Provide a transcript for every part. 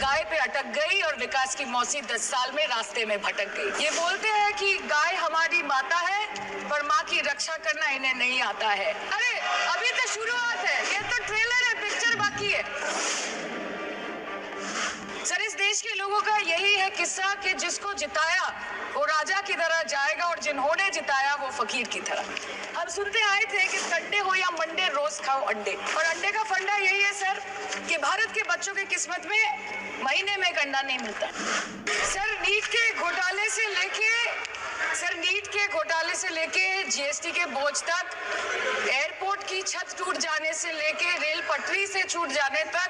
गाय पे अटक गई और विकास की मौसी 10 साल में रास्ते में भटक गई। ये बोलते हैं कि गाय हमारी माता है, पर माँ की रक्षा करना इन्हें नहीं आता है। अरे अभी तो शुरुआत है, ये तो ट्रेलर है, पिक्चर बाकी है। सर, इस देश के लोगों का यही है किस्सा कि जिसको जिताया वो राजा की तरह जाएगा और जिन्होंने जिताया वो फकीर की तरह। हम सुनते आए थे कि संडे हो या मंडे रोज खाओ अंडे, और अंडे का फंडा यही है सर कि भारत के बच्चों की किस्मत में महीने में एक अंडा नहीं मिलता। सर, नीट के घोटाले से लेके जीएसटी के बोझ तक, एयरपोर्ट की छत टूट जाने से लेके रेल पटरी से छूट जाने तक,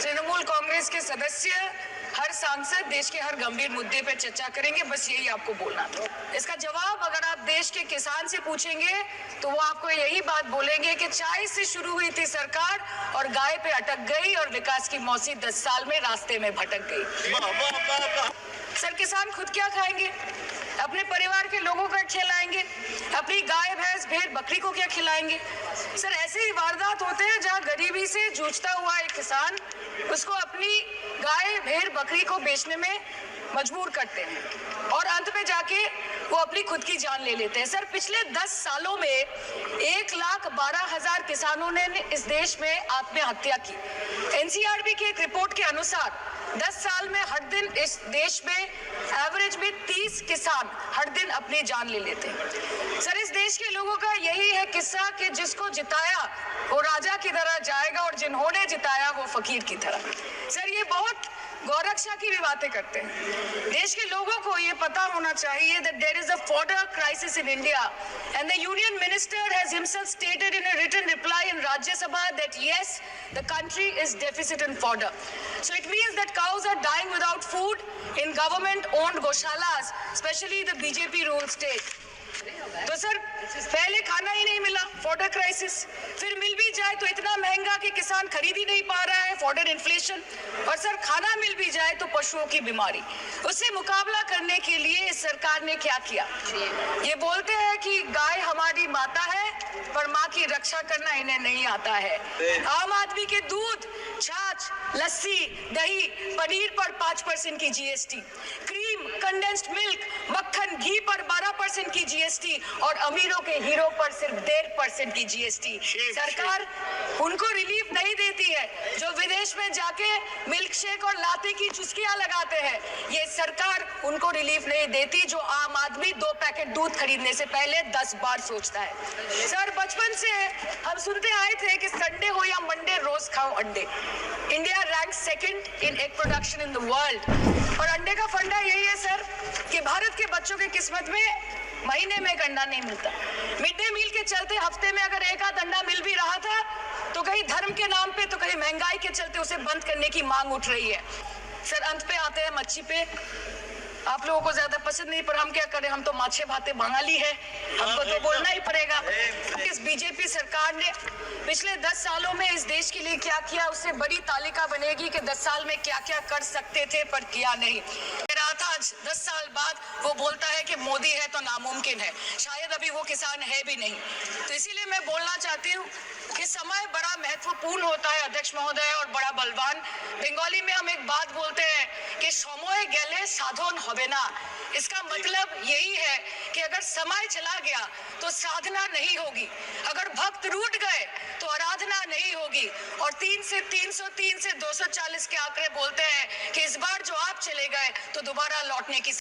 तृणमूल कांग्रेस के सदस्य, हर सांसद देश के हर गंभीर मुद्दे पर चर्चा करेंगे। बस यही आपको बोलना था। इसका जवाब अगर आप देश के किसान से पूछेंगे तो वो आपको यही बात बोलेंगे कि चाय से शुरू हुई थी सरकार और गाय पे अटक गई और विकास की मौसी 10 साल में रास्ते में भटक गई। सर, किसान खुद क्या खाएंगे? अपने परिवार के लोगों को खिलाएंगे? अपनी गाय भैंस भेड़ बकरी को क्या खिलाएंगे? सर, ऐसे ही वारदात होते हैं जहां गरीबी से जूझता हुआ एक किसान उसको अपनी गाय भेड़ बकरी को बेचने में मजबूर करते हैं और अंत में जाके वो अपनी खुद की जान ले लेते हैं। सर, पिछले 10 सालों में 1,12,000 किसानों ने इस देश में आत्महत्या की। एनसीआरबी की एक रिपोर्ट के अनुसार 10 साल में हर दिन इस देश में एवरेज में 30 किसान हर दिन अपनी जान ले लेते हैं। सर, इस देश के लोगों का यही है किस्सा कि जिसको जिताया वो राजा की तरह जाएगा और जिन्होंने जिताया वो फकीर की तरह। सर, ये बहुत गौरक्षा की भी बातें करते हैं। देश के लोगों को ये पता होना चाहिए that there is a fodder crisis in India and the union minister has himself stated in a written reply in Rajya Sabha that yes, the country is deficit in fodder. So it means that cows are dying without food in government owned goshalas, especially the BJP ruled state. तो sir, पहले खाना ही नहीं मिला, fodder crisis, फिर मिल भी जाए तो इतना महंगा कि किसान खरीद ही नहीं पा रहा है, फॉडर इन्फ्लेशन, और सर खाना मिल भी जाए तो पशुओं की बीमारी। उससे मुकाबला करने के लिए इस सरकार ने क्या किया? ये बोलते हैं कि गाय हमारी माता है, पर माँ की रक्षा करना इन्हें नहीं आता है। आम आदमी के दूध, छाछ, लस्सी, दही, पनीर पर 5% की जीएसटी, क्रीम, कंडेंस्ड मिल्क, मक्खन, घी पर 12% की जीएसटी और अमीरों के हीरो पर सिर्फ 1.5% की जीएसटी। सरकार उनको रिलीफ नहीं देती है जो विदेश में जाके मिल्क शेक और लाते की चुस्कियां लगाते हैं। ये सरकार उनको रिलीफ नहीं देती जो आम आदमी 2 पैकेट दूध खरीदने से पहले 10 बार सोचता है। सर, बचपन से हम सुनते आए थे कि संडे हो या मंडे रोज खाओ अंडे। India rank 2nd in egg production in the world, और अंडे का फंडा यही है सर कि भारत के बच्चों की किस्मत में महीने में एक अंडा नहीं मिलता। मिड डे मील के चलते हफ्ते में अगर एक आध अंडा मिल भी रहा था तो कहीं धर्म के नाम पे तो कहीं महंगाई के चलते उसे बंद करने की मांग उठ रही है। सर, अंत पे आते हैं मच्छी पे। आप लोगों को ज्यादा पसंद नहीं, पर हम क्या करें, हम तो माछे भाते बंगाली है, हमको तो बोलना ही पड़ेगा। इस बीजेपी सरकार ने पिछले 10 सालों में इस देश के लिए क्या किया, उससे बड़ी तालिका बनेगी कि 10 साल में क्या क्या कर सकते थे पर किया नहीं। आज 10 साल बाद वो बोलता है कि मोदी है तो नामुमकिन है, शायद अभी वो किसान है भी नहीं। तो इसीलिए मैं बोलना चाहती हूँ कि समय बड़ा महत्वपूर्ण होता है अध्यक्ष महोदय और बड़ा बलवान। बंगाली में हम एक बात बोलते हैं कि समय गेले साधन होबे ना। इसका मतलब यही है कि अगर समय चला गया तो साधना नहीं होगी, अगर भक्त रूठ गए तो आराधना नहीं होगी। और 3 से 303 से 240 के आंकड़े बोलते हैं कि इस बार जो आप चले गए तो दोबारा लौटने की